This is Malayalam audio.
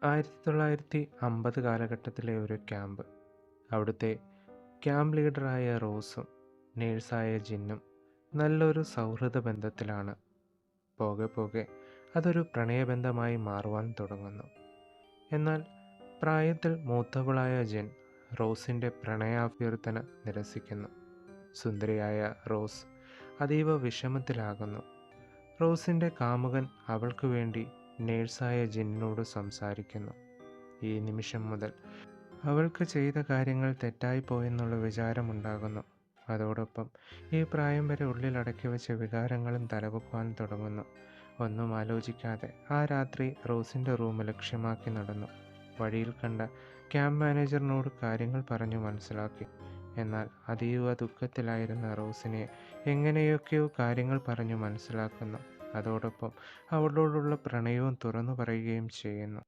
1950 കാലഘട്ടത്തിലെ ഒരു ക്യാമ്പ്. അവിടുത്തെ ക്യാമ്പ് ലീഡറായ റോസും നേഴ്സായ ജിന്നും നല്ലൊരു സൗഹൃദ ബന്ധത്തിലാണ്. പോകെ പോകെ അതൊരു പ്രണയബന്ധമായി മാറുവാൻ തുടങ്ങുന്നു. എന്നാൽ പ്രായത്തിൽ മൂത്തവളായ ജിൻ റോസിൻ്റെ പ്രണയാഭ്യർത്ഥന നിരസിക്കുന്നു. സുന്ദരിയായ റോസ് അതീവ വിഷമത്തിലാകുന്നു. റോസിൻ്റെ കാമുകൻ അവൾക്ക് വേണ്ടി നേഴ്സായ ജിന്നിനോട് സംസാരിക്കുന്നു. ഈ നിമിഷം മുതൽ അവൾക്ക് ചെയ്ത കാര്യങ്ങൾ തെറ്റായിപ്പോയെന്നുള്ള വിചാരമുണ്ടാകുന്നു. അതോടൊപ്പം ഈ പ്രായം വരെ ഉള്ളിലടക്കി വെച്ച വികാരങ്ങളും തലപൊക്കുവാൻ തുടങ്ങുന്നു. ഒന്നും ആലോചിക്കാതെ ആ രാത്രി റോസിൻ്റെ റൂം ലക്ഷ്യമാക്കി നടന്നു. വഴിയിൽ കണ്ട ക്യാമ്പ് മാനേജറിനോട് കാര്യങ്ങൾ പറഞ്ഞു മനസ്സിലാക്കി. എന്നാൽ അതീവ ദുഃഖത്തിലായിരുന്ന റോസിനെ എങ്ങനെയൊക്കെയോ കാര്യങ്ങൾ പറഞ്ഞു മനസ്സിലാക്കുന്നു. അതോടൊപ്പം അവളോടുള്ള പ്രണയവും തുറന്നു പറയുകയും ചെയ്യുന്നു.